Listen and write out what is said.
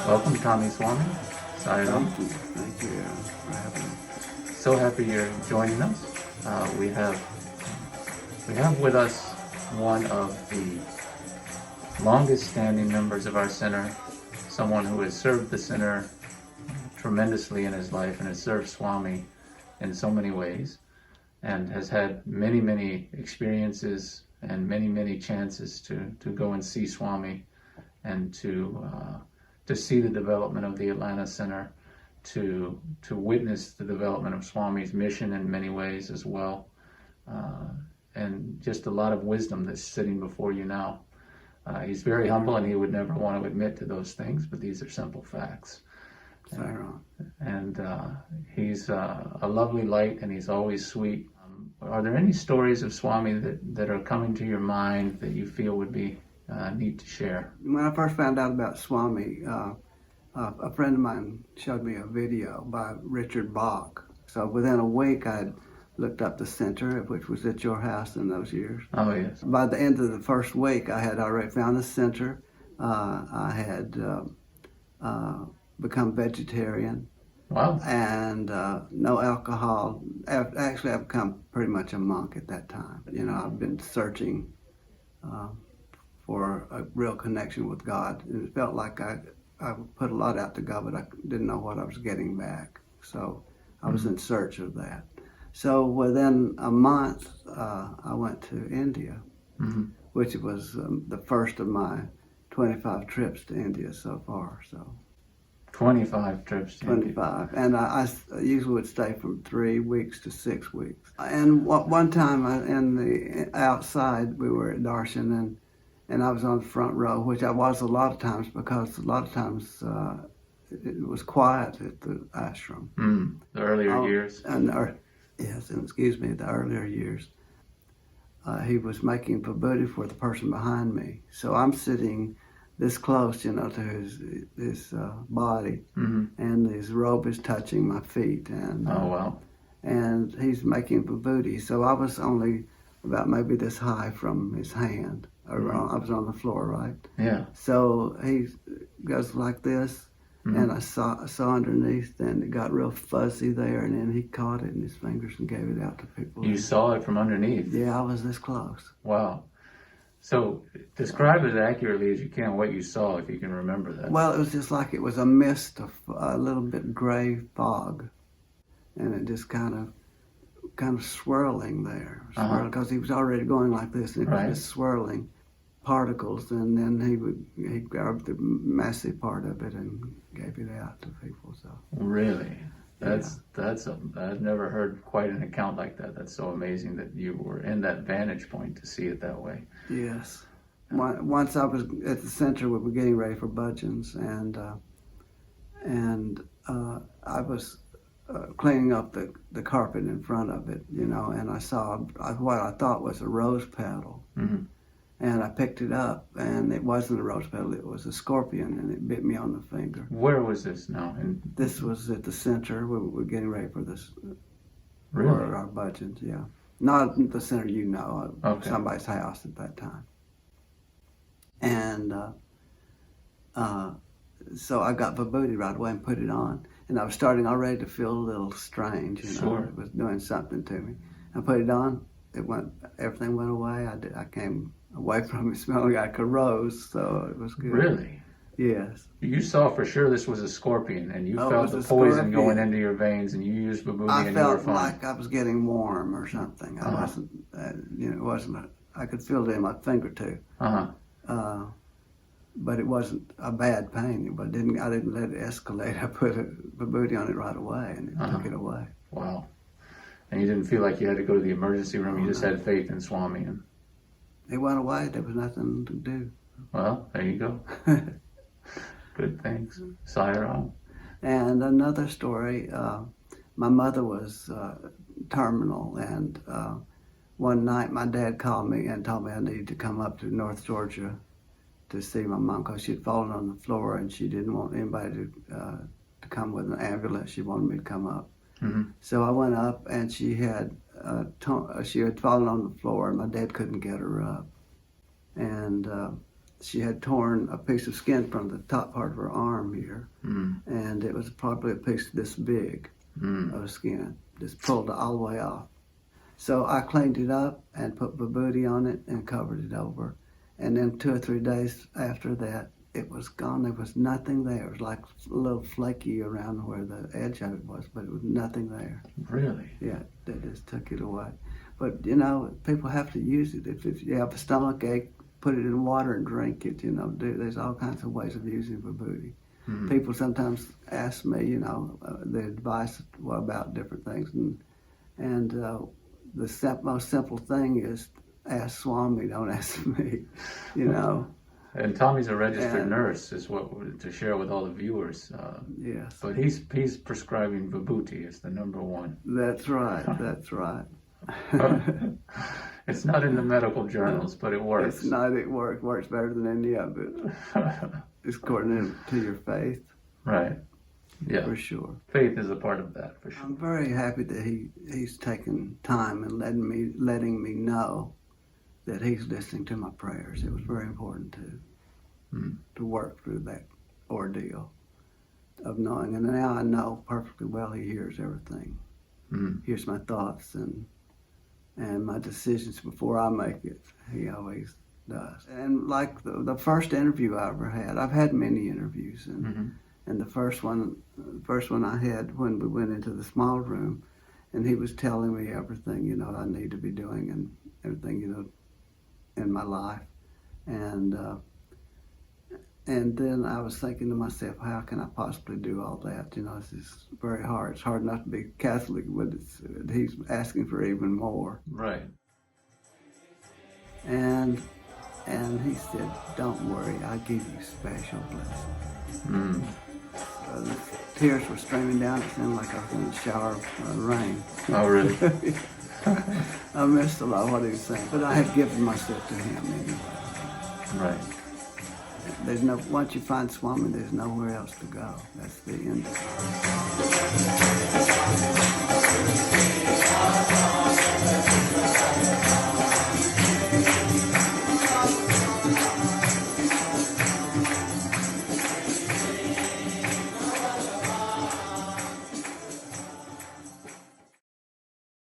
Welcome, Tommy Swami. Sayonara. Thank you for having me. So happy you're joining us. We have with us one of the longest standing members of our center, someone who has served the center tremendously in his life and has served Swami in so many ways and has had many, many experiences and many, many chances to go and see Swami and to see the development of the Atlanta Center, to witness the development of Swami's mission in many ways as well, and just a lot of wisdom that's sitting before you now. He's very humble and he would never want to admit to those things, but these are simple facts. And he's a lovely light and he's always sweet. Are there any stories of Swami that are coming to your mind that you feel would be neat to share? When I first found out about Swami, a friend of mine showed me a video by Richard Bach. So within a week, I looked up the center, which was at your house in those years. Oh, yes. By the end of the first week, I had already found the center. I had become vegetarian. Wow. And no alcohol. Actually, I've become pretty much a monk at that time. You know, I've been searching for a real connection with God. It felt like I put a lot out to God, but I didn't know what I was getting back. So I was in search of that. So within a month, I went to India, which was the first of my 25 trips to India so far. So 25 trips to 25. And I usually would stay from 3 weeks to 6 weeks. And one time in the outside, we were at Darshan, and I was on the front row, which I was a lot of times because a lot of times it was quiet at the ashram. The earlier years. Yes, and excuse me, the earlier years. He was making Vibhuti for the person behind me. So I'm sitting this close, you know, to his body, and his robe is touching my feet. And oh, wow. And he's making Vibhuti. So I was only about maybe this high from his hand. I was on the floor, right? Yeah. So he goes like this, and I saw underneath, and it got real fuzzy there, and then he caught it in his fingers and gave it out to people. You saw it from underneath? Yeah, I was this close. Wow. So describe as accurately as you can what you saw, if you can remember that. Well, it was just like it was a mist of a little bit gray fog, and it just kind of swirling there, because he was already going like this, and it was just swirling particles, and then he grabbed the massive part of it and gave it out to people. So really, I've never heard quite an account like that. That's so amazing that you were in that vantage point to see it that way. Yes. Once I was at the center, we were getting ready for bhajans, and I was cleaning up the carpet in front of it, you know, and I saw what I thought was a rose petal. And I picked it up, and it wasn't a rose petal, it was a scorpion, and it bit me on the finger. Where was this now? This was at the center. We were getting ready for this, really? For our bhajans, yeah. Not at the center, you know, somebody's house at that time. And so I got Vibhuti right away and put it on. And I was starting already to feel a little strange, you know. It was doing something to me. I put it on, everything went away. I came away from it smelling like a rose, so it was good. Really? Yes. You saw for sure this was a scorpion, and you felt the poison going into your veins, and you used Vibhuti, and you were fine. I felt like I was getting warm or something. I wasn't, you know, it wasn't. I could feel it in my fingertip. But it wasn't a bad pain. But I didn't let it escalate. I put a Vibhuti on it right away, and it took it away. Wow. And you didn't feel like you had to go to the emergency room. You just had faith in Swami. And it went away. There was nothing to do. Well, there you go. Good things. Sayonara. And another story, my mother was terminal, and one night my dad called me and told me I needed to come up to North Georgia to see my mom because she'd fallen on the floor and she didn't want anybody to come with an ambulance. She wanted me to come up. Mm-hmm. So I went up and she had fallen on the floor and my dad couldn't get her up. And she had torn a piece of skin from the top part of her arm here. Mm-hmm. And it was probably a piece this big of skin, just pulled it all the way off. So I cleaned it up and put Vibhuti on it and covered it over. And then 2 or 3 days after that, it was gone. There was nothing there. It was like a little flaky around where the edge of it was, but it was nothing there. Really? Yeah, they just took it away. But, people have to use it. If you have a stomach ache, put it in water and drink it, There's all kinds of ways of using Vibhuti. Mm-hmm. People sometimes ask me, the advice about different things. And the most simple thing is ask Swami, don't ask me, And Tommy's a registered nurse, is what to share with all the viewers. Yes. But he's prescribing Vibhuti as the number one. That's right. That's right. It's not in the medical journals, but it works. It's not. It works better than any of it. It's according to your faith. Right. Yeah. For sure. Faith is a part of that, for sure. I'm very happy that he's taken time and letting me know that he's listening to my prayers. It was very important to work through that ordeal of knowing. And now I know perfectly well he hears everything. Hears my thoughts and my decisions before I make it. He always does. And like the first interview I ever had, I've had many interviews, and the first one I had when we went into the small room, and he was telling me everything I need to be doing and everything in my life, and then I was thinking to myself, how can I possibly do all that? This is very hard. It's hard enough to be Catholic, but he's asking for even more. Right. And he said, don't worry, I give you special blessings. The tears were streaming down. It seemed like I was in a shower of rain. Oh, really? I missed a lot of what he was saying, but I had given myself to him anyway. Right. Once you find Swami, there's nowhere else to go. That's the end of it.